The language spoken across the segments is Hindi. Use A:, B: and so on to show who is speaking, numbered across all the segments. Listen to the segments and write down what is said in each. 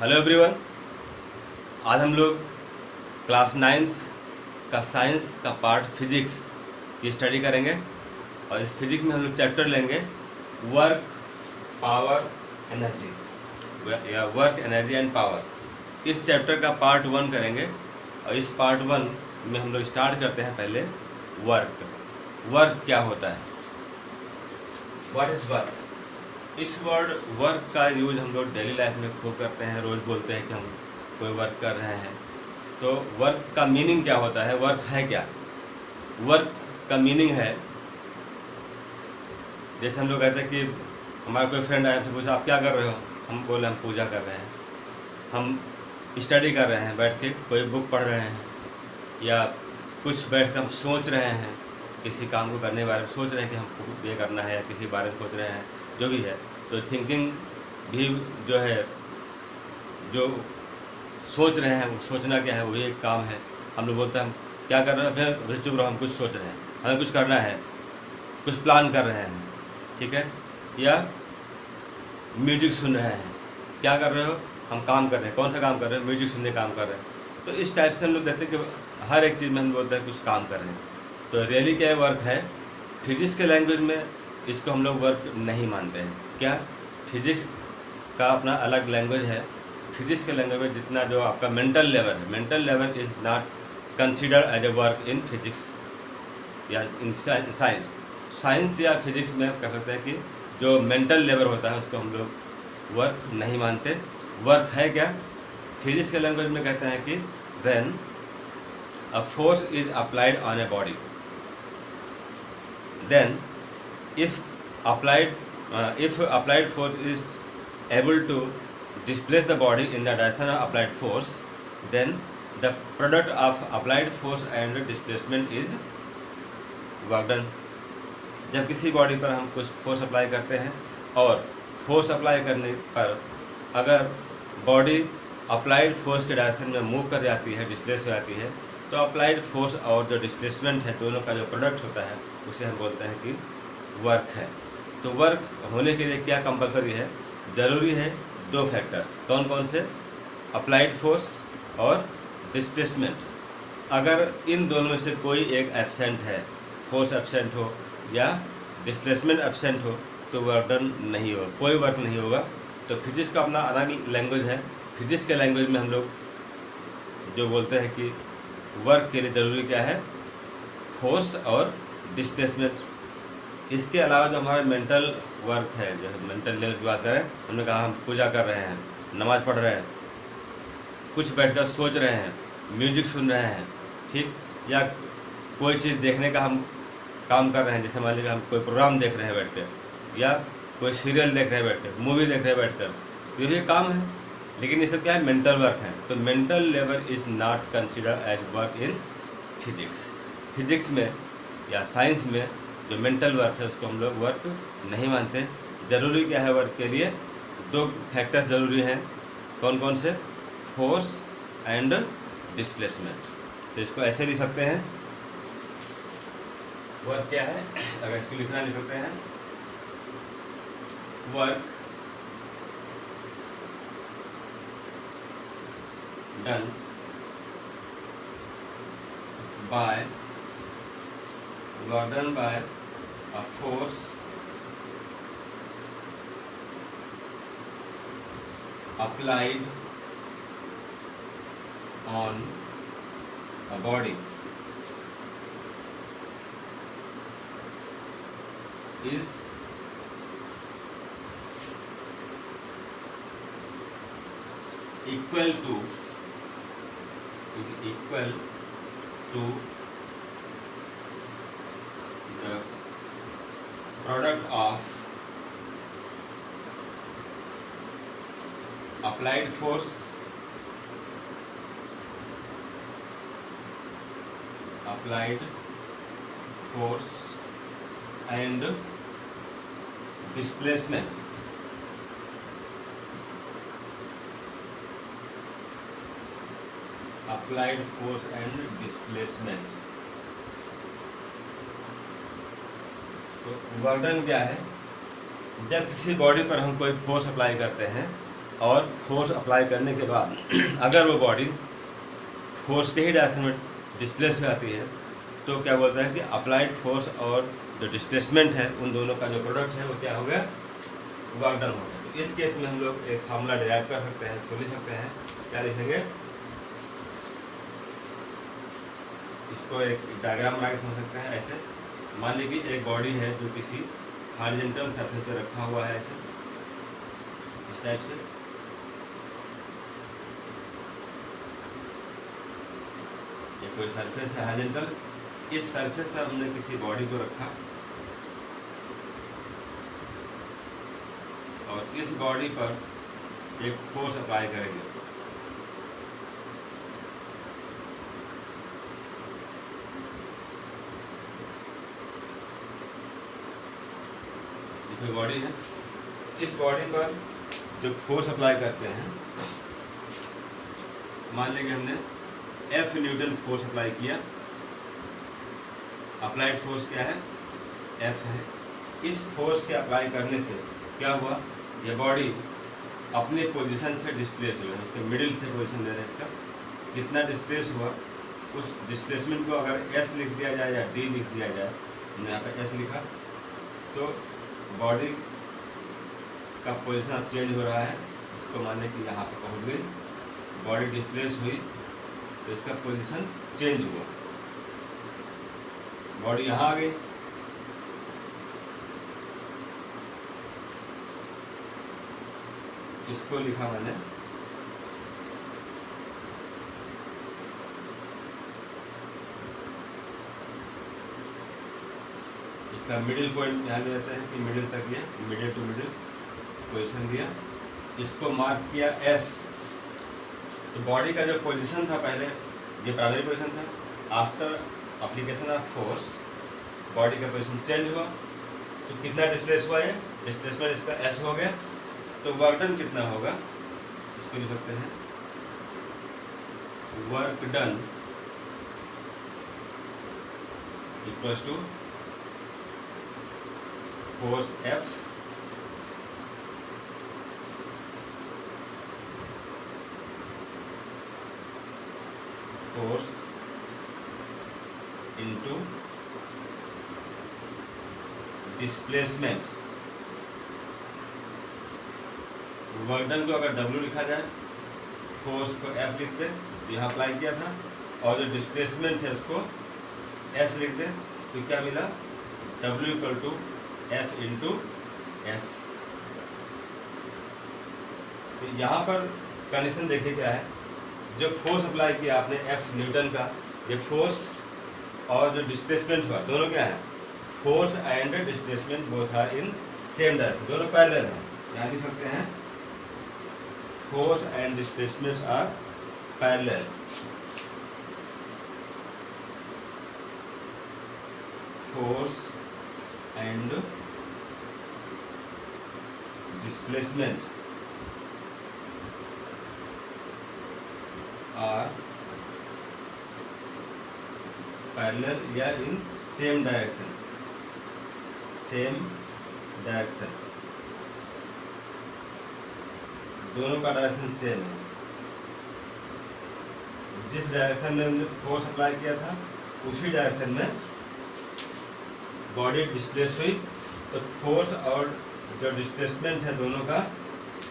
A: Hello everyone. आज हम लोग क्लास 9th का साइंस का पार्ट फिजिक्स की स्टडी करेंगे और इस फिजिक्स में हम लोग चैप्टर लेंगे वर्क, पावर, एनर्जी या वर्क, एनर्जी एंड पावर। इस चैप्टर का पार्ट 1 करेंगे और इस पार्ट 1 में हम लोग स्टार्ट करते हैं पहले वर्क। वर्क क्या होता है? What is work? इस वर्ड वर्क का यूज़ हम लोग डेली लाइफ में खूब करते हैं, रोज़ बोलते हैं कि हम कोई वर्क कर रहे हैं। तो वर्क का मीनिंग क्या होता है? वर्क है क्या? वर्क का मीनिंग है, जैसे हम लोग कहते हैं कि हमारा कोई फ्रेंड आया फिर पूछा आप क्या कर रहे हो, हम बोले हम पूजा कर रहे हैं, हम स्टडी कर रहे हैं, बैठ के कोई बुक पढ़ रहे हैं, या कुछ बैठ कर हम सोच रहे हैं, किसी काम को करने के बारे में सोच रहे हैं कि हमको ये करना है, या किसी बारे में सोच रहे हैं, जो भी है। तो थिंकिंग भी जो है, जो सोच रहे हैं, वो सोचना क्या है, वही एक काम है। हम लोग बोलते हैं हम क्या कर रहे हैं, फिर चुप रहो, हम कुछ सोच रहे हैं, हमें कुछ करना है, कुछ प्लान कर रहे हैं, ठीक है। या म्यूजिक सुन रहे हैं, क्या कर रहे हो, हम काम कर रहे हैं, कौन सा काम कर रहे हैं, म्यूजिक सुनने काम कर रहे हैं। तो इस टाइप से हम लोग देखते हैं कि हर एक चीज़ में हम बोलते हैं कुछ काम कर रहे हैं। तो रियली क्या वर्क है? फिजिक्स के लैंग्वेज में इसको हम लोग वर्क नहीं मानते हैं। क्या? फिजिक्स का अपना अलग लैंग्वेज है। फिजिक्स के लैंग्वेज में जितना जो आपका मेंटल लेवल है, mental level is not considered as a work in physics या इन साइंस। साइंस या फिजिक्स में कह सकते हैं कि जो मेंटल लेवल होता है उसको हम लोग वर्क नहीं मानते। वर्क है क्या? फिजिक्स के लैंग्वेज में कहते हैं कि when a force is applied on a body, then if applied force is able to displace the body in the direction of applied force, then the product of applied force and displacement is work done। जब किसी बॉडी पर हम कुछ फोर्स अप्लाई करते हैं और फोर्स अप्लाई करने पर अगर बॉडी अप्लाइड फोर्स के डायरेक्शन में मूव कर जाती है, डिस्प्लेस हो जाती है, तो अप्लाइड फोर्स और जो डिस्प्लेसमेंट है, दोनों का जो प्रोडक्ट होता है उसे हम बोलते हैं कि वर्क है। तो वर्क होने के लिए क्या कंपलसरी है? ज़रूरी है दो फैक्टर्स। कौन कौन से? अप्लाइड फोर्स और डिस्प्लेसमेंट। अगर इन दोनों में से कोई एक एब्सेंट है, फोर्स एब्सेंट हो या डिस्प्लेसमेंट एब्सेंट हो, तो वर्क डन नहीं होगा, कोई वर्क नहीं होगा। तो फिजिक्स का अपना अलग लैंग्वेज है। फिजिक्स के लैंग्वेज में हम लोग जो बोलते हैं कि वर्क के लिए ज़रूरी क्या है? फोर्स और डिस्प्लेसमेंट। इसके अलावा जो हमारा मेंटल वर्क है, जो मेंटल लेवल की बात करें, हमने कहा हम पूजा कर रहे हैं, नमाज़ पढ़ रहे हैं, कुछ बैठकर सोच रहे हैं, म्यूजिक सुन रहे हैं, ठीक, या कोई चीज़ देखने का हम काम कर रहे हैं, जैसे मान लीजिए हम कोई प्रोग्राम देख रहे हैं बैठ कर, या कोई सीरियल देख रहे हैं बैठ कर, मूवी देख रहे हैं बैठ कर, ये भी काम है। लेकिन ये सब क्या है? मेंटल वर्क है। तो mental level is not considered as work in physics. Physics में या साइंस में जो मेंटल वर्क है उसको हम लोग वर्क नहीं मानते। ज़रूरी क्या है वर्क के लिए? दो फैक्टर्स ज़रूरी हैं। कौन कौन से? Force and displacement. तो इसको ऐसे लिख सकते हैं, वर्क क्या है? अगर इसको लिखना लिख सकते हैं, work done by a force applied on a body is equal to the product of applied force and displacement। applied force and displacement। तो वर्क डन क्या है? जब किसी बॉडी पर हम कोई फोर्स अप्लाई करते हैं और फोर्स अप्लाई करने के बाद अगर वो बॉडी फोर्स के ही डायरेक्शन में डिस्प्लेस हो जाती है तो क्या बोलते हैं कि अप्लाइड फोर्स और जो डिस्प्लेसमेंट है उन दोनों का जो प्रोडक्ट है वो क्या हो गया, वर्क डन हो गया। तो इस केस में हम लोग एक फार्मूला डिराइव कर सकते हैं, इसको लिख सकते हैं, क्या लिखेंगे, इसको एक डायग्राम बना के समझ सकते हैं। ऐसे मान लीजिए एक बॉडी है जो किसी हॉरिजॉन्टल सरफेस पे रखा हुआ है, ऐसे इस टाइप से। ये कोई सरफेस है हॉरिजॉन्टल, इस सरफेस पर हमने किसी बॉडी को रखा और इस बॉडी पर एक फोर्स अप्लाई करेंगे। ये कोई बॉडी है, इस बॉडी पर जो फोर्स अप्लाई करते हैं, मान लेंगे हमने F न्यूटन फोर्स अप्लाई किया, अप्लाइड फोर्स क्या है, F है। इस फोर्स के अप्लाई करने से क्या हुआ, ये बॉडी अपने पोजीशन से डिस्प्लेस हुआ, उसके मिडिल से पोजीशन ले रहे हैं, इसका कितना डिस्प्लेस हुआ, उस डिस्प्लेसमेंट को अगर S लिख दिया जाए या D लिख दिया जाए, हमने यहाँ पर S लिखा, तो बॉडी का पोजीशन अब चेंज हो रहा है। इसको मान लें कि यहाँ पर पहुँच गई, बॉडी डिस्प्लेस हुई तो इसका पोजीशन चेंज हुआ, बॉडी यहाँ आ गई, इसको लिखा मैंने इसका मिडिल पॉइंट यहाँ ले जाते हैं कि मिडिल तक, ये मिडिल टू मिडिल पोजीशन दिया, इसको मार्क किया S। तो बॉडी का जो पोजीशन था पहले, ये प्राइमरी पोजीशन था, after application of force body का पोजीशन चेंज हुआ, तो कितना डिस्प्लेस हुआ, ये डिस्प्लेसमेंट इसका S हो गया। तो वर्क डन कितना होगा, इसको लिख सकते हैं, work done equals to force F force into displacement. Work done को अगर W लिखा जाए, फोर्स को F लिख दें, यहाँ अप्लाई किया था, और जो डिस्प्लेसमेंट है उसको S लिख दें, तो क्या मिला, W equal to F into S। तो यहाँ पर कंडीशन देखिए क्या है, जो फोर्स अप्लाई किया आपने F न्यूटन का, ये फोर्स और जो डिस्प्लेसमेंट हुआ दोनों क्या है, force and displacement both are in same direction, दोनों पैरेलल हैं। यहाँ लिख सकते हैं force and displacement are parallel. Force and displacement are parallel या in same direction, same direction, दोनों का डायरेक्शन सेम है। जिस डायरेक्शन में हमने फोर्स अप्लाई किया था उसी डायरेक्शन में बॉडी डिस्प्लेस हुई, तो फोर्स और जो डिस्प्लेसमेंट है दोनों का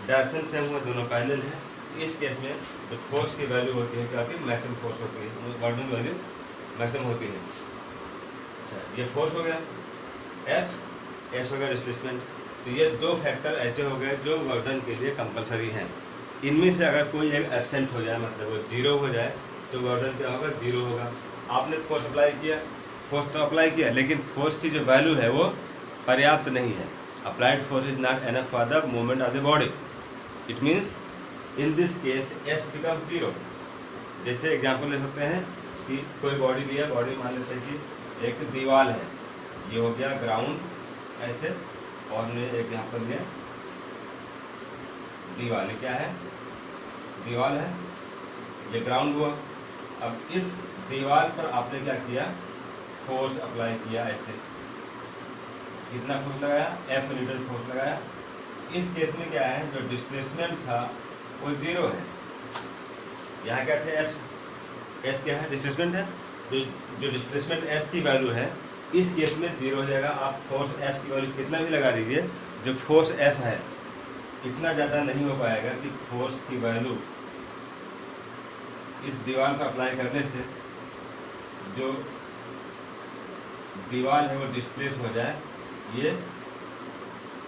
A: डायरेक्शन सेम हुआ, दोनों पैरेलल है। इस केस में जो फोर्स की वैल्यू होती है क्या, मैक्सिमम फोर्स होती है, वर्किंग वैल्यू मैक्सिमम होती है। अच्छा, ये फोर्स हो गया F, S हो गया डिस्प्लेसमेंट। तो ये दो फैक्टर ऐसे हो गए जो वर्क डन के लिए कंपलसरी हैं। इनमें से अगर कोई एक एब्सेंट हो जाए, मतलब वो जीरो हो जाए, तो वर्क डन क्या होगा, जीरो होगा। आपने फोर्स अप्लाई किया, फोर्स तो अप्लाई किया, लेकिन फोर्स की जो वैल्यू है वो पर्याप्त नहीं है। Applied force is not enough for the movement of the body. It means in this case S becomes zero. जैसे एग्जाम्पल ले सकते हैं कि कोई बॉडी लिया, बॉडी मान लेते हैं कि एक दीवार है, ये हो गया ग्राउंड ऐसे, और मैं एक यहाँ पर लिया दीवार, क्या है, दीवार है, ये ग्राउंड हुआ। अब इस दीवार पर आपने क्या किया, फोर्स अप्लाई किया ऐसे, कितना फोर्स लगाया, F न्यूटन फोर्स लगाया। इस केस में क्या है, जो डिस्प्लेसमेंट था वो 0 है। यहाँ क्या थे, एस क्या है, डिस्प्लेसमेंट है। जो डिस्प्लेसमेंट एस की वैल्यू है इस केस में 0 हो जाएगा। आप फोर्स एफ की वैल्यू कितना भी लगा दीजिए, जो फोर्स एफ है इतना ज़्यादा नहीं हो पाएगा कि फोर्स की वैल्यू इस दीवार पर अप्लाई करने से जो दीवार है वो डिस्प्लेस हो जाए, ये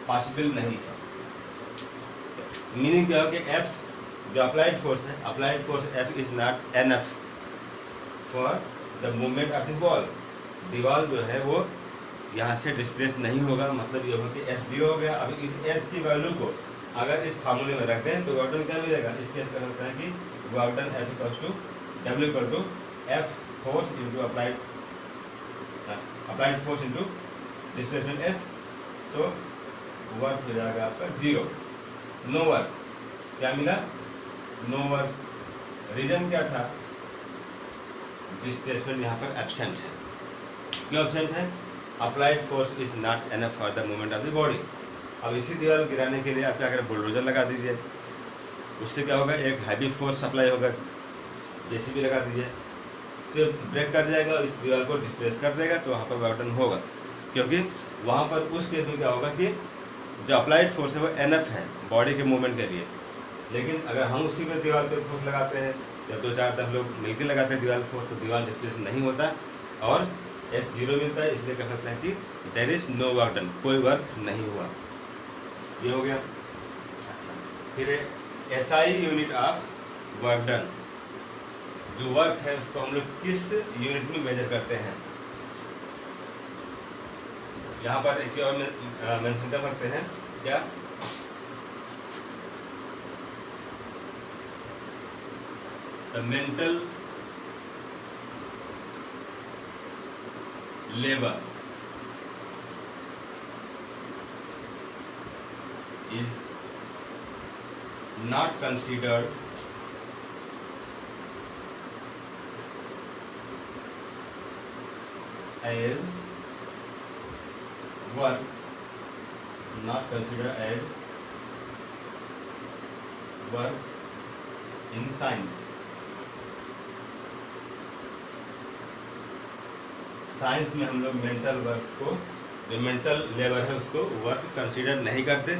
A: पॉसिबल नहीं है। मीनिंग क्या हो कि एफ जो अप्लाइड फोर्स है, applied force F is not enough for the movement of the ball. दीवार जो है वो यहाँ से डिस्प्लेस नहीं होगा, मतलब ये होगा कि एफ 0 हो गया। अब इस एस की वैल्यू को अगर इस फार्मूले में रखते हैं तो वर्क डन क्या मिलेगा, इसके कह सकते हैं कि work done F equals to W equal to F force into applied force into displacement S. तो वर्क हो जाएगा आपका 0, नो वर्क। क्या मिला, नो वर्क। रीजन क्या था, डिस्प्लेसमेंट यहाँ पर एब्सेंट है। क्यों एब्सेंट है, applied force is not enough for the movement of the body. अब इसी दीवार को गिराने के लिए आप क्या करें, बुलडोजर लगा दीजिए, उससे क्या होगा, एक हैवी फोर्स सप्लाई होगा। जेसीबी लगा दीजिए तो ब्रेक कर जाएगा और इस दीवार को डिस्प्लेस कर देगा, तो वहाँ पर वर्क डन होगा। क्योंकि वहाँ पर उस केस में क्या होगा कि जो अप्लाइड फोर्स है वो एनफ है बॉडी के मूवमेंट के लिए। लेकिन अगर हम उसी पर दीवार पर फोर्स लगाते हैं या 2-4-10 लोग मिलकर लगाते हैं दीवार फोर्स, तो दीवार डिस्प्लेस नहीं होता और एस 0 मिलता है। इसलिए कह सकते हैं कि there is no work done, कोई वर्क नहीं हुआ। ये हो गया। अच्छा, फिर SI unit of work done. जो वर्क है उसको हम लोग किस यूनिट में मेजर करते हैं, यहाँ पर एक चीज और मेंशन कर सकते हैं, क्या, the mental labour is not considered as work, not considered as work in science. Science में हम लोग मेंटल वर्क को, जो मेंटल लेबर है उसको वर्क कंसीडर नहीं करते।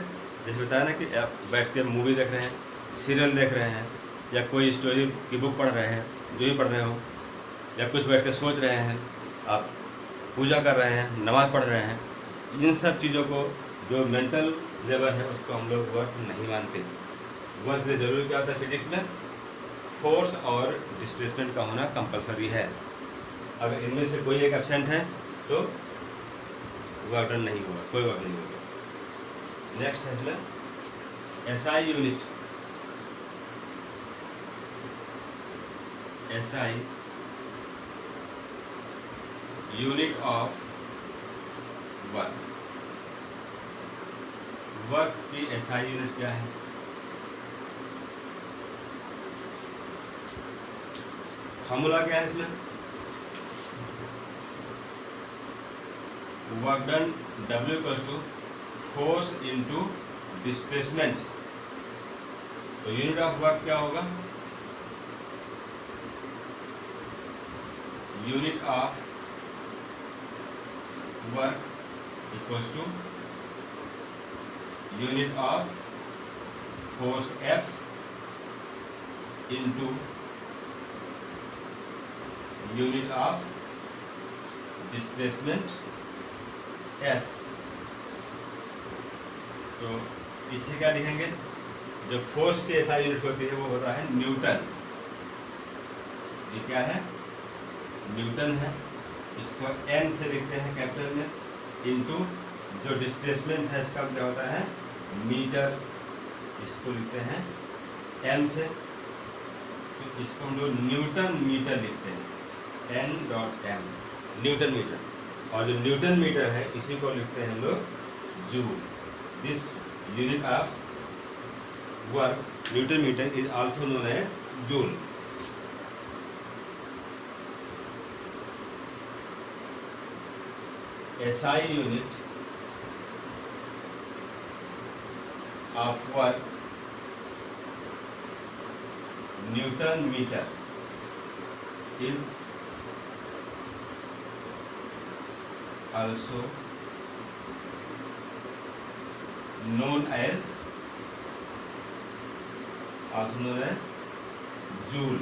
A: जैसे बताया ना कि आप बैठ के मूवी देख रहे हैं, सीरियल देख रहे हैं, या कोई स्टोरी की बुक पढ़ रहे हैं, जो भी पढ़ रहे हो, या कुछ बैठ के सोच रहे हैं, आप पूजा कर रहे हैं, नमाज पढ़ रहे हैं, इन सब चीज़ों को जो मेंटल लेबर है उसको हम लोग वर्क नहीं मानते। वर्क से ज़रूरी क्या होता है फिजिक्स में, फोर्स और डिस्प्लेसमेंट का होना कंपलसरी है। अगर इनमें से कोई एक एब्सेंट है तो वर्क डन नहीं होगा, कोई वर्क नहीं होगा। नेक्स्ट है इसमें SI unit. SI unit of work. Work की एसआई यूनिट क्या है, फॉर्मूला क्या है इसमें, work done W equals to force into displacement. तो यूनिट ऑफ वर्क क्या होगा, unit of work equals to unit of force F into unit of displacement S। तो इसे क्या लिखेंगे, जो फोर्स की एसआई यूनिट होती है वो होता है न्यूटन। ये क्या है, न्यूटन है। इसको N से लिखते हैं कैपिटल में, इनटू जो डिस्प्लेसमेंट है इसका क्या होता है मीटर, इसको लिखते हैं M से। तो इसको हम लोग न्यूटन मीटर लिखते हैं, N.M, न्यूटन मीटर। और जो न्यूटन मीटर है इसी को लिखते हैं हम लोग joule. This unit of work, newton meter, is also known as joule. SI unit of work Newton meter is also known as joule.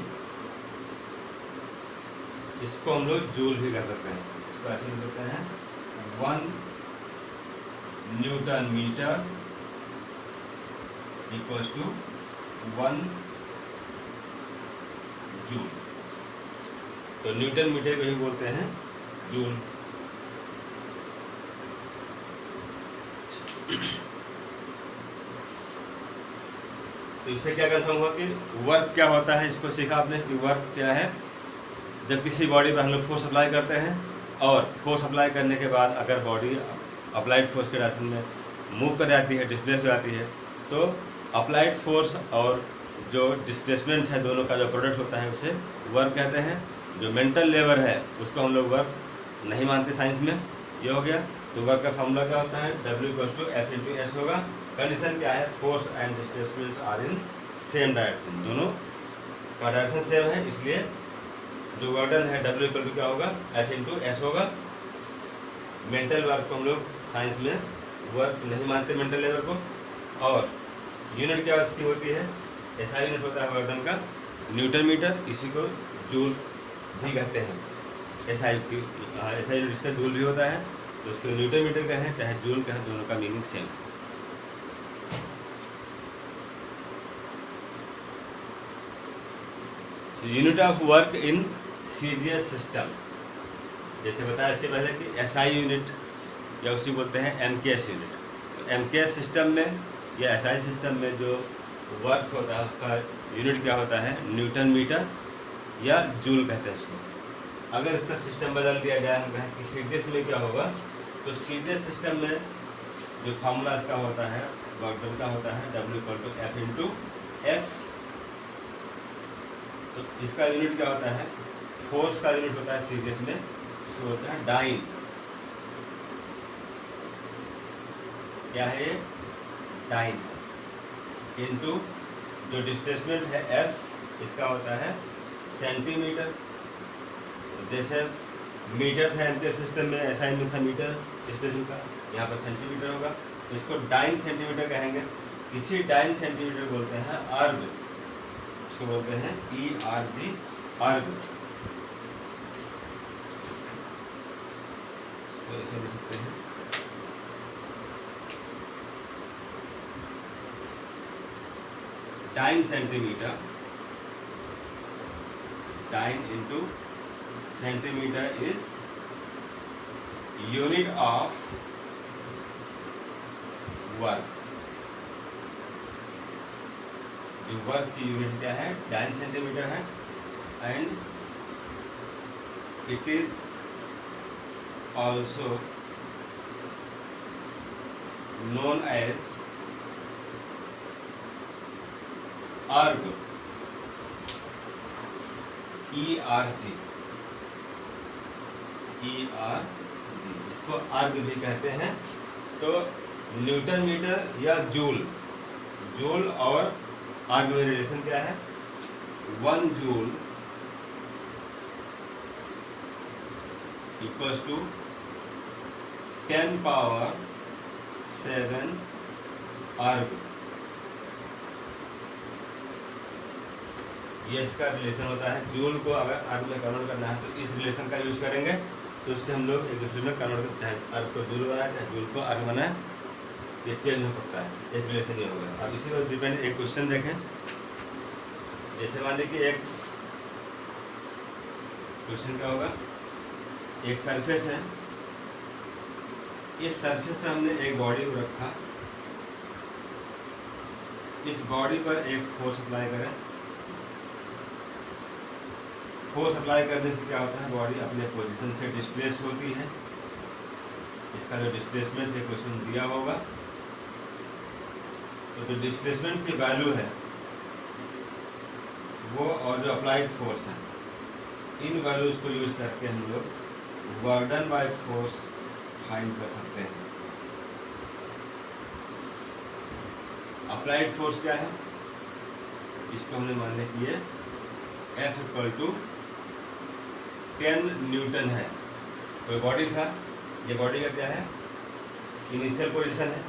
A: इसको हम लोग जूल भी कह सकते हैं। इसको ऐसे लिख सकते हैं 1 newton meter equals to 1 joule. तो न्यूटन मीटर को ही बोलते हैं जूल। तो इससे क्या कंफर्म हुआ कि वर्क क्या होता है। इसको सीखा आपने कि वर्क क्या है। जब किसी बॉडी पर हम लोग फोर्स अप्लाई करते हैं और फोर्स अप्लाई करने के बाद अगर बॉडी अप्लाइड फोर्स के डायरेक्शन में मूव कर जाती है, डिस्प्लेस हो जाती है, तो अप्लाइड फोर्स और जो डिस्प्लेसमेंट है दोनों का जो प्रोडक्ट होता है उसे वर्क कहते हैं। जो मेंटल लेबर है उसको हम लोग वर्क नहीं मानते साइंस में। ये हो गया। तो वर्क का फॉर्मूला क्या होता है, W=F/s होगा। कंडीशन क्या है, force and displacement are in same direction, दोनों का डायरेक्शन सेम है, इसलिए जो वर्डन है W क्या होगा, F/s होगा। मेंटल वर्क को हम लोग साइंस में वर्क नहीं मानते, मेंटल लेबर को। और यूनिट क्या उसकी होती है, ऐसा यूनिट होता है वर्डन का न्यूटन मीटर, इसी को जूल भी कहते हैं। ऐसा यूनिट इसका जूल भी होता है, तो उसको न्यूटन मीटर कहें चाहे जूल कहें, दोनों का meaning same. Unit of work in CGS system, जैसे बताया इसके पहले कि एसआई यूनिट या उसी बोलते हैं एमकेएस यूनिट। तो एमकेएस सिस्टम में या एसआई सिस्टम में जो वर्क होता है उसका यूनिट क्या होता है, न्यूटन मीटर या जूल कहते हैं इसको। अगर इसका सिस्टम बदल दिया जाए, हम कहें कि सीजीएस में क्या होगा, तो सीजीएस सिस्टम में जो फार्मूला इसका होता है वर्क डन का होता है W=F/s। तो इसका यूनिट क्या होता है, फोर्स का यूनिट होता है सीजीएस में, इसको होता है डाइन। क्या है, डाइन इनटू जो डिस्प्लेसमेंट है s, इसका होता है सेंटीमीटर। जैसे मीटर था एमके सिस्टम में, एसआई में था मीटर डिस्प्लेसमेंट का, यहाँ पर सेंटीमीटर होगा, तो इसको डाइन सेंटीमीटर कहेंगे। इसी डाइन सेंटीमीटर बोलते हैं अर्ग, इसको बोलते हैं ERG, अर्ग। तो इसे लिख सकते हैं dyne centimeter, dyne into centimeter is unit of work. जो वर्क की यूनिट क्या है, डाइन सेंटीमीटर है, and it is also known as erg, ERG, इसको अर्ग भी कहते हैं। तो न्यूटन मीटर या जूल, जूल और अर्ग में रिलेशन क्या है, 1 जूल इक्वल्स टू 10⁻⁷ अर्ग। ये इसका रिलेशन होता है। जूल को अगर अर्ग में कन्वर्ट करना है तो इस रिलेशन का यूज करेंगे, तो इससे हम लोग एक दूसरे में कन्वर्ट करते हैं। अर्ग को जूल बनाए चाहे जूल को अर्ग बनाए, ये चेंज हो सकता है, एक रिलेशन ये होगा। अब इसी पर डिपेंड एक क्वेश्चन देखें। जैसे मान लीजिए कि एक क्वेश्चन क्या होगा, एक सरफेस है, इस सरफेस पे हमने एक बॉडी को रखा, इस बॉडी पर एक फोर्स अप्लाई करें। फोर्स अप्लाई करने से क्या होता है, बॉडी अपने पोजीशन से डिस्प्लेस होती है। इसका जो डिस्प्लेसमेंट है क्वेश्चन दिया होगा, तो जो डिस्प्लेसमेंट की वैल्यू है वो और जो अप्लाइड फोर्स है, इन वैल्यूज को यूज करके हम लोग work done by force find कर सकते हैं। अप्लाइड फोर्स क्या है, इसको हमने मान लिया कि ये F इक्वल टू 10 न्यूटन है। कोई बॉडी था, ये बॉडी का क्या है, इनिशियल पोजीशन है।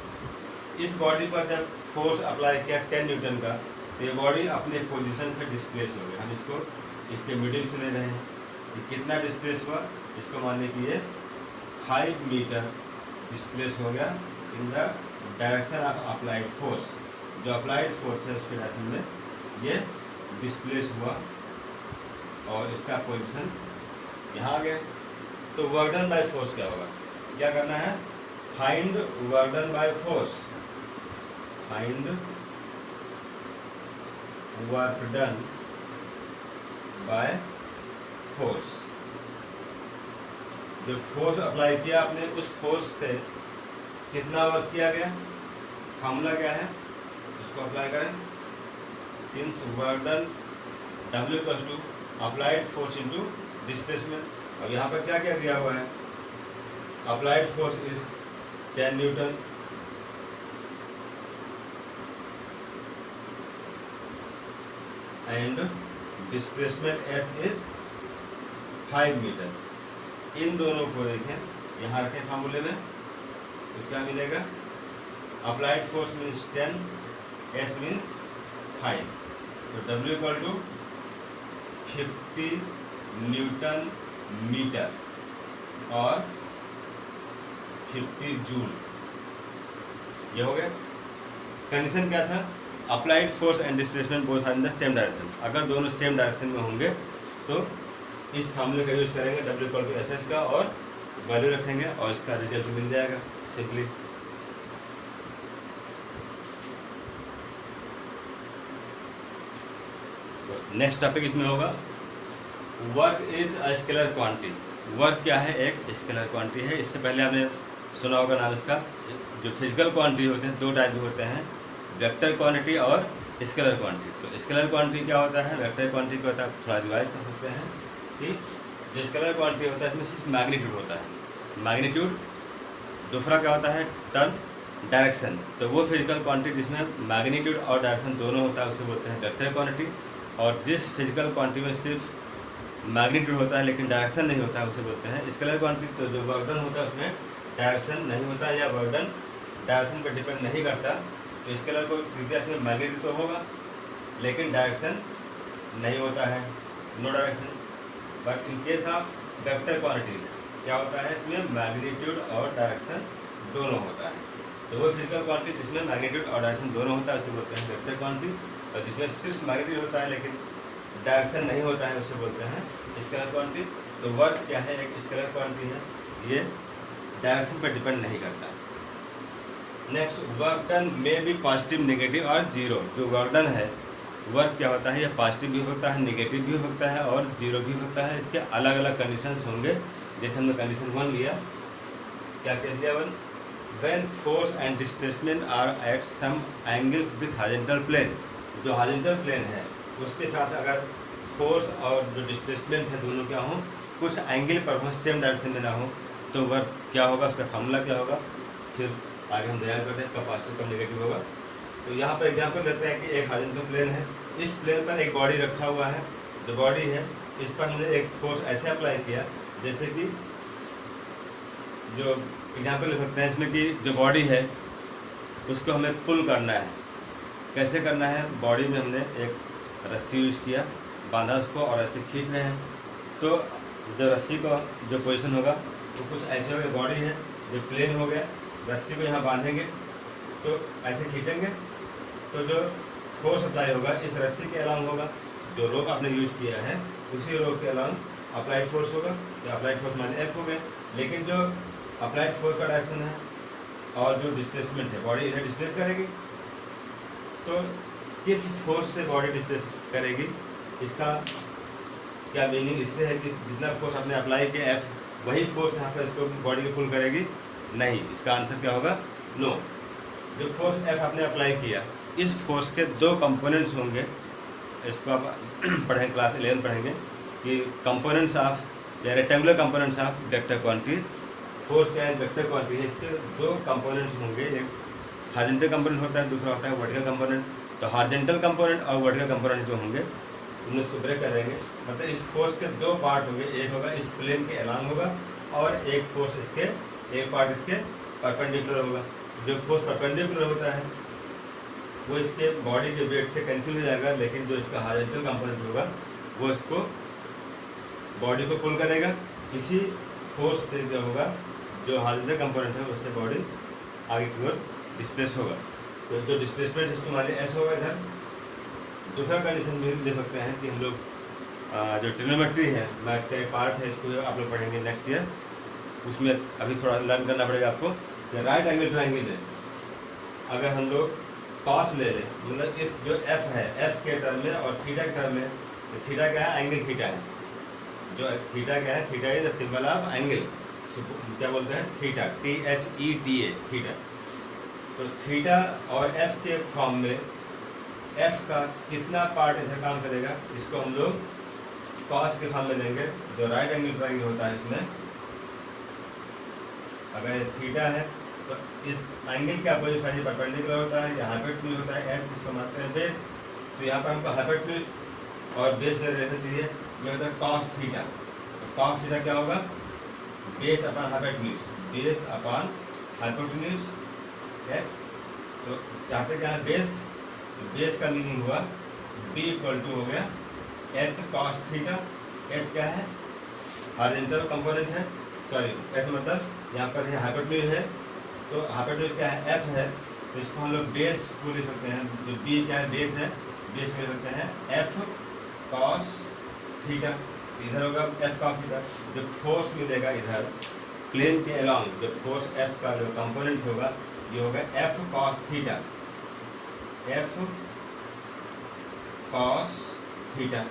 A: इस बॉडी पर जब फोर्स अप्लाई किया 10 न्यूटन का, तो ये बॉडी अपने पोजीशन से डिस्प्लेस हो गई। हम इसको इसके मिडिल से ले रहे हैं, ये कितना डिस्प्लेस हुआ, इसको मान लें कि ये 5 मीटर डिस्प्लेस हो गया in the direction of applied force. जो अप्लाइड फोर्स है उसके डायरेक्शन में ये डिस्प्लेस हुआ और इसका पोजीशन यहाँ आ गया। तो वर्क डन बाय फोर्स क्या होगा, क्या करना है, find work done by force, find work done by force. जो फोर्स अप्लाई किया आपने, उस फोर्स से कितना वर्क किया गया, फार्मूला क्या है, उसको अप्लाई करें। Since work done W equals to applied force into displacement. अब यहाँ पर क्या क्या दिया हुआ है, applied force is 10 newton, and displacement S is 5 metre. इन दोनों को देखें, यहाँ रखें फार्मूले में, तो क्या मिलेगा, applied force means 10, S means 5, तो W equal to 50 newton metre और 50 जूल। ये हो गया। कंडीशन क्या था, applied force and displacement both are in the same direction. अगर दोनों सेम डायरेक्शन में होंगे तो इस फार्मूले का यूज करेंगे, W इक्वल टू SS का, और वैल्यू रखेंगे और इसका रिजल्ट मिल जाएगा सिंपली। नेक्स्ट टॉपिक इसमें होगा, work is a scalar quantity. Work क्या है, एक स्केलर क्वांटिटी है। इससे पहले आपने सुना होगा नाम इसका। जो फिजिकल क्वांटिटी होते हैं, दो टाइप के होते हैं, वेक्टर क्वांटिटी और स्केलर क्वांटिटी। तो स्केलर क्वांटिटी क्या होता है, वेक्टर क्वांटिटी क्या होता है, थोड़ा रिवाइज कर सकते हैं कि जो स्केलर क्वांटिटी होता है इसमें सिर्फ मैग्नीट्यूड होता है, मैग्नीट्यूड। दूसरा क्या होता है, टर्न, डायरेक्शन। तो वो फिजिकल क्वांटिटी जिसमें मैग्नीट्यूड और डायरेक्शन दोनों होता है उसे बोलते हैं वेक्टर क्वांटिटी। और जिस फिजिकल क्वांटिटी में सिर्फ मैग्नीट्यूड होता है लेकिन डायरेक्शन नहीं होता है उसे बोलते हैं स्केलर क्वांटिटी। तो जो वर्क डन होता है उसमें डायरेक्शन नहीं होता या वर्क डन डायरेक्शन पर डिपेंड नहीं करता। तो स्केलर को इसमें मैग्नीट्यूड तो होगा लेकिन डायरेक्शन नहीं होता है, no direction. But in case of vector quantities क्या होता है, इसमें मैग्नीट्यूड और डायरेक्शन दोनों होता है। तो वो फिजिकल क्वांटिटी जिसमें मैग्नीट्यूड और डायरेक्शन दोनों होता है उसे बोलते हैं वेक्टर क्वांटिटी। और जिसमें सिर्फ मैग्नीट्यूड होता है लेकिन डायरेक्शन नहीं होता है उसे बोलते हैं स्केलर क्वांटिटी। तो वर्क क्या है, एक स्केलर क्वांटिटी है, ये डायरेक्शन पर डिपेंड नहीं करता। नेक्स्ट, वर्क डन में भी पॉजिटिव, नेगेटिव और जीरो। जो वर्क डन है, वर्क क्या होता है, ये पॉजिटिव भी होता है, नेगेटिव भी होता है और जीरो भी होता है। इसके अलग अलग कंडीशंस होंगे। जैसे हमने कंडीशन 1 लिया, क्या कह दिया, 1, when force and displacement are at some angles with horizontal plane. जो हॉरिजॉन्टल प्लेन है उसके साथ अगर फोर्स और जो डिस्प्लेसमेंट है दोनों क्या हो, कुछ एंगल पर हो, सेम डायरेक्शन में ना हो, तो वर्क क्या होगा, उसका फार्मूला क्या होगा, फिर आगे हम ध्यान करते हैं कब पॉजिटिव कब नेगेटिव होगा। तो यहाँ पर एग्जांपल लेते हैं कि एक हॉरिजॉन्टल प्लेन है, इस प्लेन पर एक बॉडी रखा हुआ है। जो बॉडी है इस पर हमने एक फोर्स ऐसे अप्लाई किया जैसे कि जो एग्जांपल ले सकते हैं इसमें कि जो बॉडी है उसको हमें पुल करना है। कैसे करना है, बॉडी में हमने एक रस्सी यूज़ किया, बांधा उसको और ऐसे खींच रहे हैं। तो जो रस्सी का जो पोजीशन होगा वो कुछ ऐसे हो गया, बॉडी है जो प्लेन हो गया, रस्सी को यहाँ बांधेंगे तो ऐसे खींचेंगे तो जो फोर्स अप्लाई होगा इस रस्सी के अलाउंग होगा। जो रोप आपने यूज़ किया है उसी रोप के अलाउंग अप्लाइड फोर्स होगा, तो अप्लाइड फोर्स माने F हो गए। लेकिन जो अप्लाइड फोर्स का डायरेक्शन है और जो डिस्प्लेसमेंट है, बॉडी इधर डिस्प्लेस करेगी, तो किस फोर्स से बॉडी डिस्प्लेस करेगी, इसका क्या मीनिंग इससे है कि जितना फोर्स आपने अप्लाई किया F, वही फोर्स यहाँ पर इसको बॉडी को पुल करेगी? नहीं। इसका आंसर क्या होगा, नो। जो फोर्स F आपने अप्लाई किया, इस फोर्स के दो कंपोनेंट्स होंगे। इसको आप पढ़ेंगे, क्लास 11 पढ़ेंगे कि कंपोनेंट्स ऑफ या rectangular components of vector quantities. Force क्या है, वेक्टर क्वांटिटी है, इसके दो कंपोनेंट्स होंगे, एक हॉरिजॉन्टल कंपोनेंट होता है, दूसरा होता है वर्टिकल कंपोनेंट। तो हॉरिजॉन्टल कंपोनेंट और वर्टिकल कंपोनेंट जो होंगे उन्हें इसको ब्रेक करेंगे, मतलब इस फोर्स के दो पार्ट होंगे, एक होगा इस प्लेन के अलांग होगा और एक फोर्स इसके, एक पार्ट इसके परपेंडिकुलर होगा। जो फोर्स परपेंडिकुलर होता है वो इसके बॉडी के वेट से कैंसिल हो जाएगा, लेकिन जो इसका हॉरिजॉन्टल कंपोनेंट होगा वो इसको बॉडी को पुल करेगा। इसी फोर्स से क्या होगा, जो हॉरिजॉन्टल कंपोनेंट है उससे बॉडी आगे की ओर डिस्प्लेस होगा। तो जो डिस्प्लेसमेंट इसको मान लिया एस होगा इधर। दूसरा कंडीशन भी देख सकते हैं कि हम लोग जो ट्रिग्नोमेट्री है, मैथ का एक पार्ट है, इसको आप लोग पढ़ेंगे नेक्स्ट ईयर, उसमें अभी थोड़ा लर्न करना पड़ेगा आपको। कि राइट एंगल ट्रायंगल है, अगर हम लोग कॉस ले लें, मतलब इस जो एफ है, एफ के टर्म में और थीटा के टर्म में, तो थीटा क्या है, एंगल थीटा है। जो थीटा क्या है, theta is the symbol of angle, क्या बोलते हैं, थीटा, THETA, थीटा। तो थीटा और एफ के फॉर्म में एफ का कितना पार्ट इधर काम करेगा, इसको हम लोग कॉस के फॉर्म में लेंगे। जो राइट एंगल ट्रायंगल होता है इसमें अगर थीटा है तो इस एंगल के अपोजिट साइड परपेंडिकुलर होता है, यहाँ हाइपोटेन्यूज होता है, एफ इसको मानते हैं बेस। तो यहाँ पर हमको हाइपोटेन्यूज और बेस में रिलेशन चाहिए, ये होता है कॉस थीटा। तो कॉस थीटा क्या होगा, base upon hypotenuse, base upon hypotenuse H. तो चाहते क्या है, बेस, तो बेस का मीनिंग हुआ बी इक्वल टू हो गया एच कॉस थीटा। एच क्या है, हॉरिजॉन्टल कंपोनेंट है, सॉरी एच मतलब यहाँ पर है हाइपोटेन्यूज है, तो हाइपोटेन्यूज क्या है, एफ है, तो इसको हम लोग बेस को लिख सकते हैं। जो बी क्या है, बेस है, बेस में लिख सकते हैं एफ कॉस थीटा। इधर होगा एफ कॉस थीटा। जो फोर्स मिलेगा इधर प्लेन के अलॉन्ग, जो फोर्स एफ का जो कंपोनेंट होगा ये होगा F cos theta, F cos theta.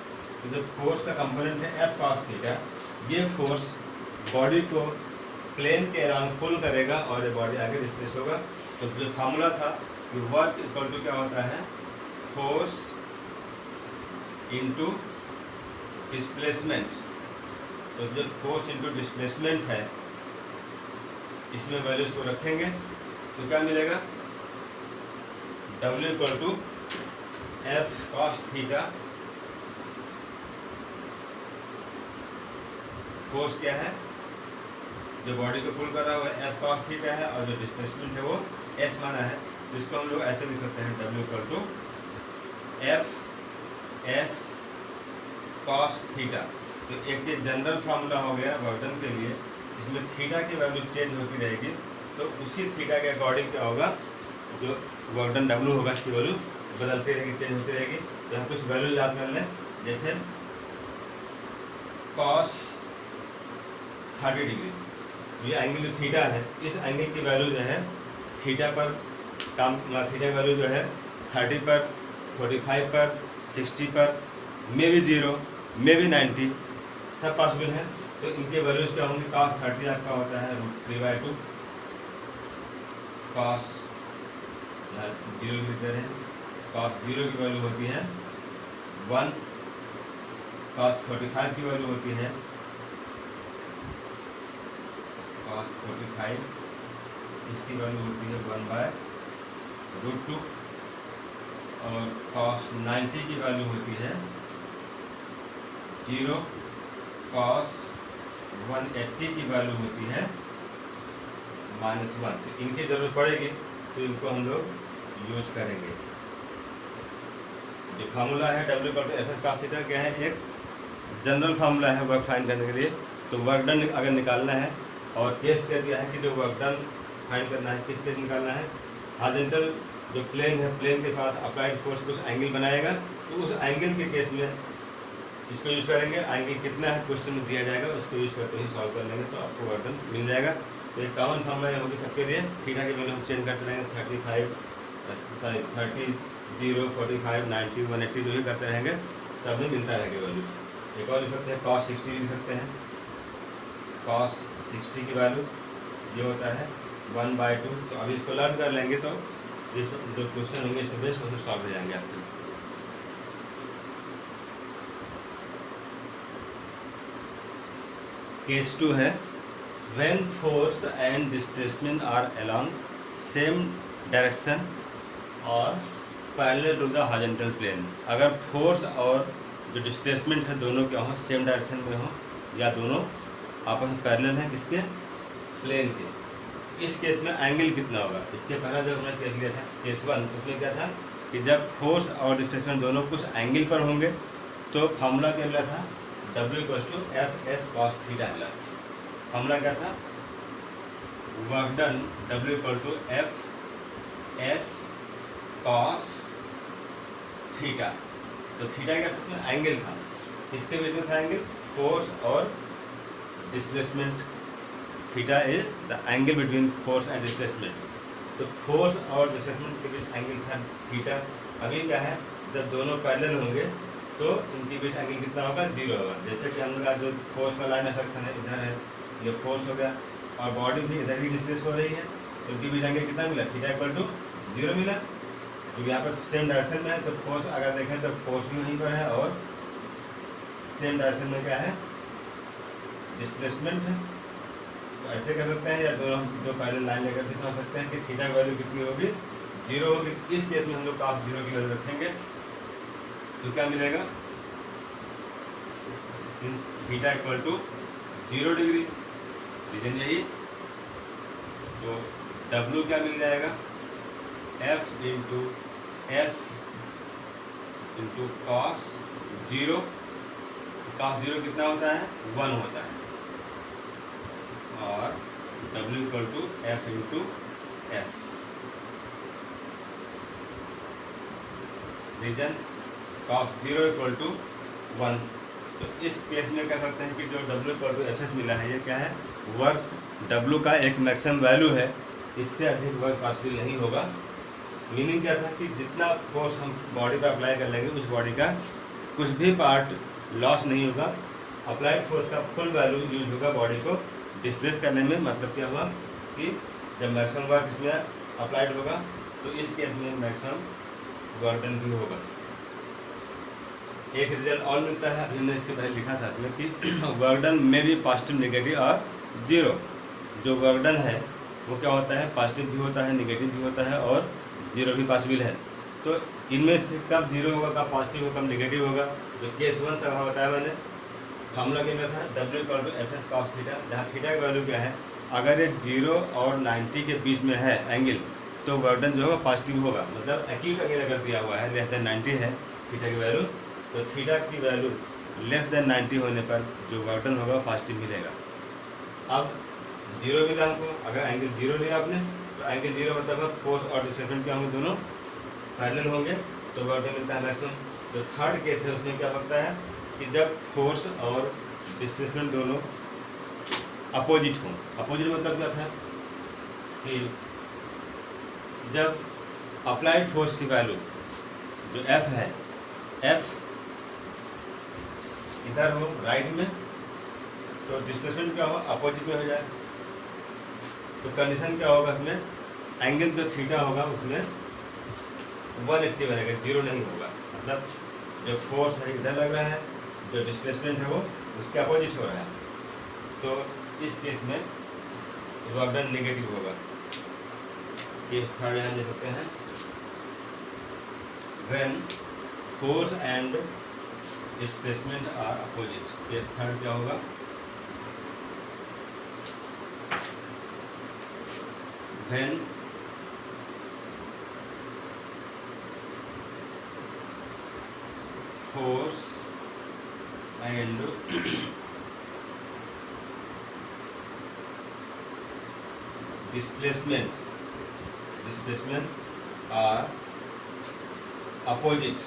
A: तो जो फोर्स का कंपोनेंट है एफ कॉस थीटा, ये फोर्स बॉडी को प्लेन के अराउंड पुल करेगा और ये बॉडी आगे डिस्प्लेस होगा। तो जो फार्मूला था कि वर्क इक्वल टू क्या होता है, फोर्स इनटू डिस्प्लेसमेंट। तो जो फोर्स इनटू डिस्प्लेसमेंट है इसमें वैल्यूज को रखेंगे तो क्या मिलेगा, W equal to F cos theta. Force क्या है, जो बॉडी को पुल कर रहा है वो एफ कॉस थीटा है और जो डिस्प्लेसमेंट है वो एस माना है। तो इसको हम लोग ऐसे लिख सकते हैं, W equal to F S cos theta. तो एक ये जनरल फार्मूला हो गया वर्डन के लिए, इसमें थीटा की वैल्यू चेंज होती रहेगी, तो उसी थीटा के अकॉर्डिंग क्या होगा, जो वर्डन W होगा इसकी वैल्यू बदलती रहेगी, चेंज होती रहेगी। तो हम कुछ वैल्यू याद कर लें, जैसे कॉस 30 डिग्री, ये एंगल जो थीटा है, इस एंगल की वैल्यू जो है थीटा पर काम, थीटा की वैल्यू जो है 30 पर, 45 पर, 60 पर, मे बी 0, मे बी 90, सब पॉसिबल है। तो इनके वैल्यूज क्या होंगे, cos 30 आपका होता है √3/2, cos 0 की तरह है, cos 0 की वैल्यू होती है 1, cos 45 की वैल्यू होती है cos 45, इसकी वैल्यू होती है 1/√2, और cos 90 की वैल्यू होती है 0, cos 180 की वैल्यू होती है -1। तो इनकी जरूरत पड़ेगी तो इनको हम लोग यूज करेंगे। जो फार्मूला है W equal to F S cos theta क्या है, एक जनरल फार्मूला है वर्क फाइंड करने के लिए। तो वर्क डन अगर निकालना है और केस कह दिया है कि जो वर्क डन फाइंड करना है, किस केस निकालना है, हॉरिजॉन्टल जो प्लेन है, प्लेन के साथ अप्लाइड फोर्स कुछ एंगल बनाएगा, तो उस एंगल के केस में इसको यूज़ करेंगे। एंगल कितना है क्वेश्चन में दिया जाएगा, उसको यूज़ करते ही सॉल्व कर लेंगे तो आपको वर्क डन मिल जाएगा। तो एक कॉमन फार्मूला होगी सबके लिए, थीटा की वैल्यू हम चेंज करते रहेंगे, 35, 30, 0, 45, 90, 180 जो भी करते रहेंगे सब में मिलता रहेगा वैल्यू। एक और लिख सकते हैं cos 60 लिख सकते हैं, cos 60 की वैल्यू ये होता है 1/2। तो अभी इसको लर्न कर लेंगे तो ये जो क्वेश्चन होंगे इसमें बेस वो सब सॉल्व हो जाएंगे आपके। केस 2 है, when force and displacement are along same direction और parallel to the horizontal plane. अगर फोर्स और जो डिस्प्लेसमेंट है दोनों क्या हो, सेम डायरेक्शन में हो या दोनों आपस में पैरेलल हैं किसके, प्लेन के। इस केस में एंगल कितना होगा, इसके पहले जो हमने केस लिया था केस 1, उसमें क्या था कि जब फोर्स और डिस्प्लेसमेंट दोनों कुछ एंगल पर होंगे तो फार्मूला क्या मिला था, W = F(s) cos थीटा मिला। फार्मूला क्या था, work done W = F(s) cos theta. तो थीटा क्या था, एंगल था, इसके बीच में था एंगल फोर्स और displacement. Theta is the angle between force and displacement. तो फोर्स और डिस्प्लेसमेंट के बीच एंगल था थीटा। अभी क्या है, जब दोनों पैरेलल होंगे तो इनके बीच एंगल कितना होगा, 0 होगा। जैसे कि हमने कहा जो फोर्स का लाइन अफेक्शन है इधर है, ये फोर्स हो गया और बॉडी भी इधर ही डिस्प्लेस हो रही है, तो इनके बीच एंगल कितना मिला, थीटा = 0 मिला। तो यहाँ पर सेम डायरेक्शन में है तो फोर्स अगर देखें तो फोर्स भी वहीं पर है और सेम डायरेक्शन में क्या है, डिस्प्लेसमेंट है। तो ऐसे कर सकते हैं या दो पैरेलल लाइन लेकर भी समझ सकते हैं कि थीटा की वैल्यू कितनी होगी, 0 होगी। इस केस में हम लोग cos 0 की वैल्यू रखेंगे तो क्या मिलेगा, सिंस थीटा = 0 डिग्री, रीजन यही, तो W क्या मिल जाएगा, F(s) × cos 0। cos 0 कितना होता है, 1 होता है, और W = F × s। Reason cos 0 = 1। तो इस केस में क्या करते हैं कि जो W = Fs मिला है, ये क्या है, वर्क W का एक मैक्सिमम वैल्यू है, इससे अधिक वर्क पॉसिबल नहीं होगा। मीनिंग क्या था कि जितना फोर्स हम बॉडी पर अप्लाई कर लेंगे उस बॉडी का कुछ भी पार्ट लॉस नहीं होगा। अप्लाइड फोर्स का फुल वैल्यू यूज होगा बॉडी को डिस्प्लेस करने में। मतलब क्या हुआ कि जब मैक्सिमम वर्क इसमें अप्लाइड होगा तो इस केस में मैक्सिमम वर्क डन भी होगा। एक रिजल्ट और मिलता है, अभी हमने इसके पहले लिखा था इसमें कि वर्क डन में भी पॉजिटिव, नेगेटिव और 0। जो वर्क डन है वो क्या होता है, पॉजिटिव भी होता है, नेगेटिव भी होता है और 0 भी पॉसिबल है। तो इनमें से कब 0 होगा, कब पॉजिटिव होगा, कब नेगेटिव होगा। जो केस 1 तक बताया मैंने, फार्मूला क्या था, W = Fs cos थीटा, जहाँ थीटा की वैल्यू क्या है, अगर ये 0 और 90 के बीच में है एंगल तो वर्क डन जो होगा पॉजिटिव होगा। मतलब एक्यूट एंगल अगर दिया हुआ है << 90 है थीटा की वैल्यू, तो थीटा की वैल्यू << 90 होने पर जो वर्क डन होगा पॉजिटिव मिलेगा। अब 0 मिला हमको, अगर एंगल 0 लिया आपने तो एंगल 0 मतलब फोर्स और डिस्प्लेसमेंट क्या होंगे, दोनों पैरेलल होंगे तो वर्क डन मिलता है मैक्सिमम। जो थर्ड केस है उसमें क्या होता है कि जब फोर्स और डिस्प्लेसमेंट दोनों अपोजिट हों। अपोजिट मतलब क्या था कि जब अप्लाइड फोर्स की वैल्यू जो F है, F इधर हो राइट में, तो डिस्प्लेसमेंट क्या हो, अपोजिट में हो जाए। तो कंडीशन क्या होगा इसमें, एंगल जो थीटा होगा उसमें 180 बनेगा, 0 नहीं होगा। मतलब जो फोर्स है इधर लग रहा है, जो डिस्प्लेसमेंट है वो उसके अपोजिट हो रहा है, तो इस केस में वर्क डन नेगेटिव होगा। केस थर्ड यहाँ दे सकते हैं, when force and displacement are opposite. Case third क्या होगा, when force and displacement are opposite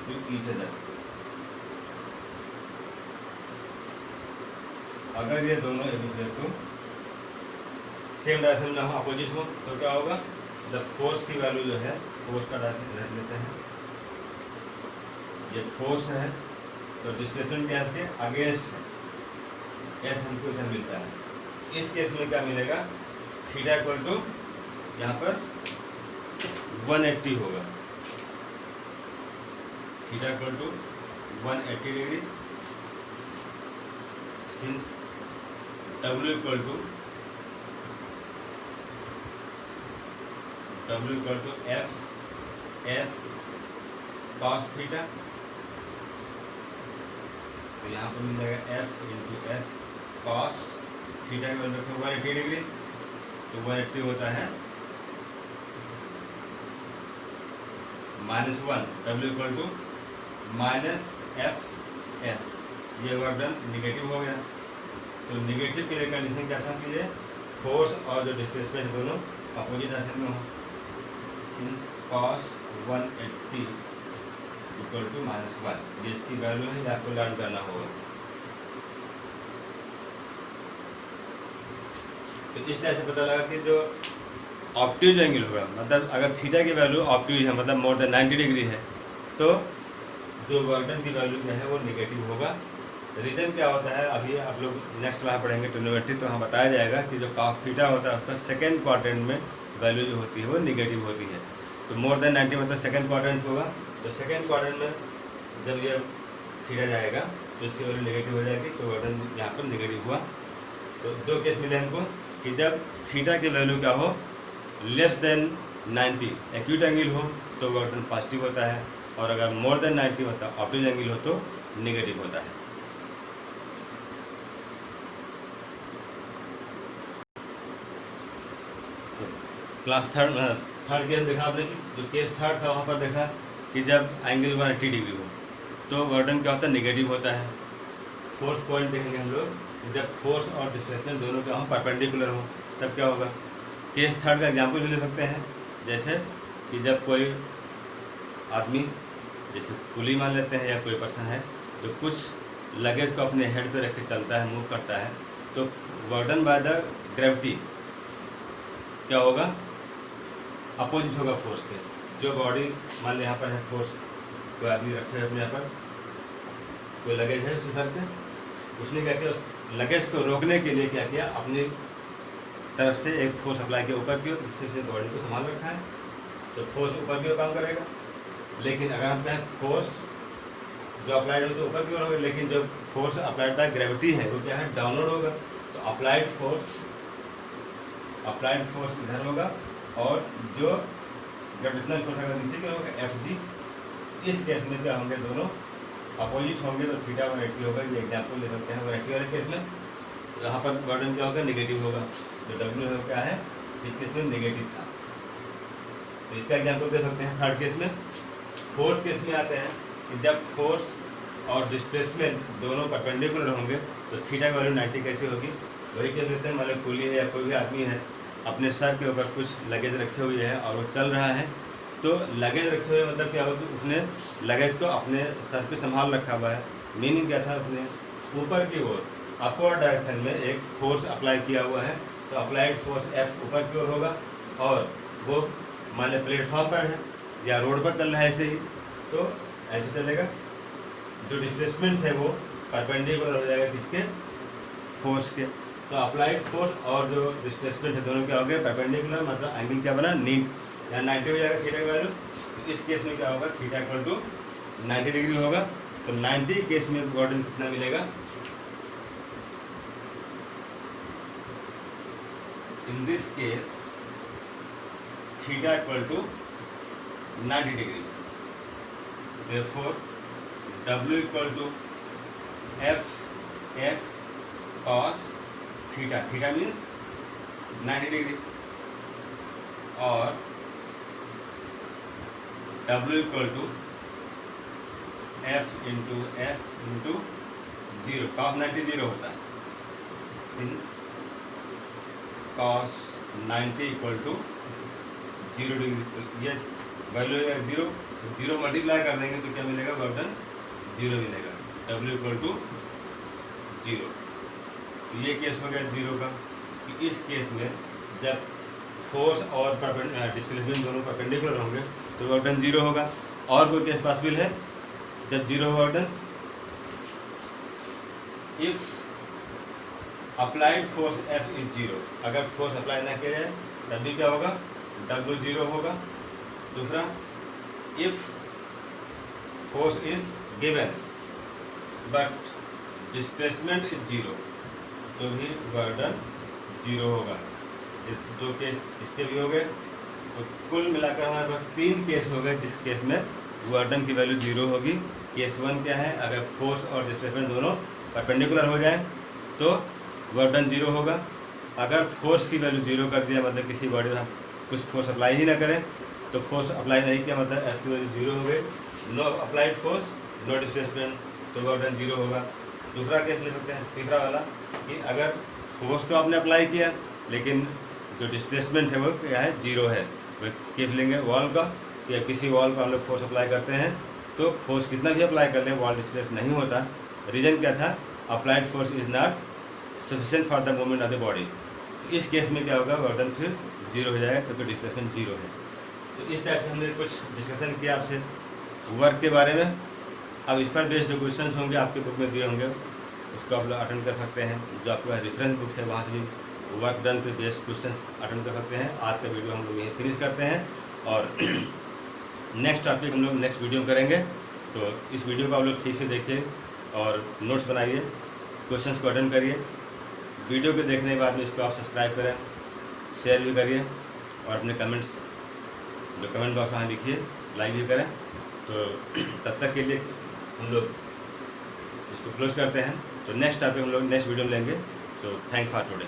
A: to each other। अगर ये दोनों एक दूसरे को सेम डायरेक्शन में हो, अपोजिट हो, तो क्या होगा, जब फोर्स की वैल्यू जो है, फोर्स का डायरेक्शन इधर लेते हैं, ये फोर्स है तो डिस्प्लेसमेंट क्या है, अगेंस्ट है, एस हमको इधर मिलता है। इस केस में क्या मिलेगा, थीटा = यहाँ पर 180 होगा, theta = 180 degree. Since W equal to F S cos theta, तो यहाँ पर मिल जाएगा F into S cos theta की वैल्यू 180 डिग्री, तो 180 होता है -1, W equal to -F S, ये वर्क डन निगेटिव हो गया। तो निगेटिव के लिए कंडीशन क्या था कि ये फोर्स और जो डिस्प्लेसमेंट दोनों अपोजिट डायरेक्शन में हो। सिंस cos 180 इक्वल टू -1, ये इसकी वैल्यू है, आपको लर्न करना होगा। तो इस टाइप से पता लगा कि जो ऑब्ट्यूज एंगल होगा, मतलब अगर थीटा की वैल्यू ऑब्ट्यूज है, मतलब मोर देन 90 डिग्री है, तो जो वर्क डन की वैल्यू क्या है वो निगेटिव होगा। रीज़न क्या होता है, अभी आप लोग नेक्स्ट क्लास पढ़ेंगे ट्रिग्नोमेट्री, तो वहाँ बताया जाएगा कि जो cos थीटा होता है उसका सेकेंड क्वाड्रेंट में वैल्यू जो होती है वो निगेटिव होती है। तो मोर देन 90 मतलब सेकेंड क्वाड्रेंट होगा, तो सेकेंड क्वाड्रेंट में जब ये थीटा जाएगा तो इसकी वैल्यू निगेटिव हो जाएगी, तो वर्क डन यहाँ पर निगेटिव हुआ। तो दो केस मिले हमको कि जब थीटा की वैल्यू क्या हो लेस देन 90 एक्यूट एंगल हो तो वर्क डन पॉजिटिव होता है, और अगर मोर देन 90 मतलब ऑब्ट्यूज एंगल हो तो निगेटिव होता है। क्लास थर्ड केस देखा आपने कि जो केस थर्ड था वहाँ पर देखा कि जब एंगल 180 डिग्री हो तो वर्क डन क्या होता है निगेटिव होता है। फोर्थ पॉइंट देखेंगे हम लोग, जब फोर्स और डिस्प्लेसमेंट दोनों क्या हो परपेंडिकुलर हो तब क्या होगा। केस थर्ड का एग्जाम्पल भी ले सकते हैं, जैसे कि जब कोई आदमी जैसे कुली मान लेते हैं या कोई पर्सन है तो कुछ लगेज को अपने हेड पे रख के चलता है, मूव करता है, तो work done by the gravity क्या होगा अपोजिट होगा फोर्स के। जो बॉडी मान लो यहाँ पर है फोर्स, कोई आदमी रखे है अपने यहाँ पर, कोई लगेज है उसके सर पे, उसने क्या किया उस लगेज को रोकने के लिए क्या किया अपनी तरफ से एक फोर्स अप्लाई किया ऊपर की ओर, जिससे उसने बॉडी को संभाल रखा है, तो फोर्स ऊपर की ओर काम करेगा। लेकिन अगर हम कहें फोर्स जो अप्लाइड हो तो ऊपर की ओर होगा, लेकिन जो फोर्स अप्लाइड बाय ग्रेविटी है वो क्या है डाउनवर्ड होगा, तो अप्लाइड फोर्स इधर होगा और जो ग्रेविटेशनल फोर्स अगर नीचे की होगा Fg। इस केस में क्या होंगे दोनों अपोजिट होंगे, तो थीटा 180 होगा। ये एग्जाम्पल ले सकते हैं 180 वाले केस में, यहाँ पर वर्क डन क्या होगा निगेटिव होगा, जो W क्या है इस केस में निगेटिव था, तो इसका एग्जाम्पल दे सकते हैं थर्ड केस में। फोर्थ केस में आते हैं कि जब फोर्स और डिस्प्लेसमेंट दोनों परपेंडिकुलर होंगे तो थीटा की वैल्यू 90 कैसे होगी। वही केस लेते हैं, मान लो कुली है या कोई भी आदमी है अपने सर के ऊपर कुछ लगेज रखे हुए है और वो चल रहा है, तो लगेज रखे हुए मतलब क्या होगा उसने लगेज को अपने सर पे संभाल रखा हुआ है। मीनिंग क्या था, उसने ऊपर की ओर अपवर्ड डायरेक्शन में एक फोर्स अप्लाई किया हुआ है, तो अप्लाइड फोर्स F ऊपर की ओर होगा, और वो मान लो प्लेटफॉर्म पर है या रोड पर चल रहा है ऐसे ही, तो ऐसे चलेगा। जो डिस्प्लेसमेंट है वो परपेंडिकुलर हो जाएगा किसके फोर्स के, तो अप्लाइड फोर्स और जो डिस्प्लेसमेंट है दोनों क्या हो गए परपेंडिकुलर, मतलब एंगल क्या बना नीट या 90 हो जाएगा थीटा की वैल्यू। तो इस केस में क्या होगा थीटा इक्वल टू 90 डिग्री होगा, तो 90 केस में वर्क डन कितना मिलेगा। In this case theta equal to 90 degree, therefore W equal to F S cos theta, theta means 90 degree, और W equal to F into S into 0, cos 90 0 होता है, since cos 90 equal to 0 degree, ये वैल्यू है 0 मल्टीप्लाई कर देंगे तो क्या मिलेगा वर्क डन 0 मिलेगा। W इक्वल टू 0, तो ये केस हो गया 0 का। कि इस केस में जब फोर्स और डिस्प्लेसमेंट दोनों परपेंडिकुलर होंगे तो वर्क डन 0 होगा। और कोई केस पॉसिबल है जब 0 work done, if applied force F is 0, अगर फोर्स अप्लाई ना किया जाए तब भी क्या होगा W 0 होगा। दूसरा, if force is given but displacement is zero, तो भी वर्डन जीरो होगा। ये दो केस इसके भी हो गए, तो कुल मिलाकर हमारे पास 3 केस हो गए जिस केस में वर्डन की वैल्यू जीरो होगी। केस 1 क्या है, अगर फोर्स और डिस्प्लेसमेंट दोनों परपेंडिकुलर हो जाए तो वर्डन जीरो होगा। अगर फोर्स की वैल्यू जीरो कर दिया, मतलब किसी बॉडी में हम कुछ फोर्स अप्लाई ही ना करें, तो फोर्स अप्लाई नहीं किया मतलब एफ की वैल्यू जीरो हो गई। No applied force no displacement, तो वर्डन जीरो होगा। दूसरा केस ले सकते हैं, तीसरा वाला, कि अगर फोर्स तो आपने अप्लाई किया लेकिन जो डिस्प्लेसमेंट है वो क्या है, जीरो है। वह केस लेंगे वॉल का, या किसी वॉल पर हम लोग फोर्स अप्लाई करते हैं तो फोर्स कितना भी अप्लाई कर लें वॉल डिस्प्लेस नहीं होता। रीज़न क्या था, applied force is not sufficient for the movement of the body. इस केस में क्या होगा, वर्डन फिर जीरो हो जाएगा क्योंकि डिस्प्लेसमेंट जीरो है। तो इस टाइप से हमने कुछ डिस्कशन किया आपसे वर्क के बारे में। अब इस पर बेस्ड जो क्वेश्चंस होंगे आपके बुक में दिए होंगे, उसको आप लोग अटेंड कर सकते हैं। जो आपके पास रेफरेंस बुक्स है वहाँ से भी वर्क डन पे बेस्ड क्वेश्चंस अटेंड कर सकते हैं। आज का वीडियो हम लोग यहीं फिनिश करते हैं और नेक्स्ट टॉपिक हम लोग नेक्स्ट वीडियो में करेंगे। तो इस वीडियो को आप लोग ठीक से देखिए और नोट्स बनाइए, क्वेश्चंस को अटेंड करिए। वीडियो को देखने के बाद में इसको आप सब्सक्राइब करें, शेयर भी करिए और अपने कमेंट्स जो कमेंट बॉक्स वहाँ लिखिए, लाइक भी करें। तो तब तक के लिए हम लोग इसको क्लोज करते हैं। तो नेक्स्ट टॉपिक हम लोग नेक्स्ट वीडियो में लेंगे। So thank for today.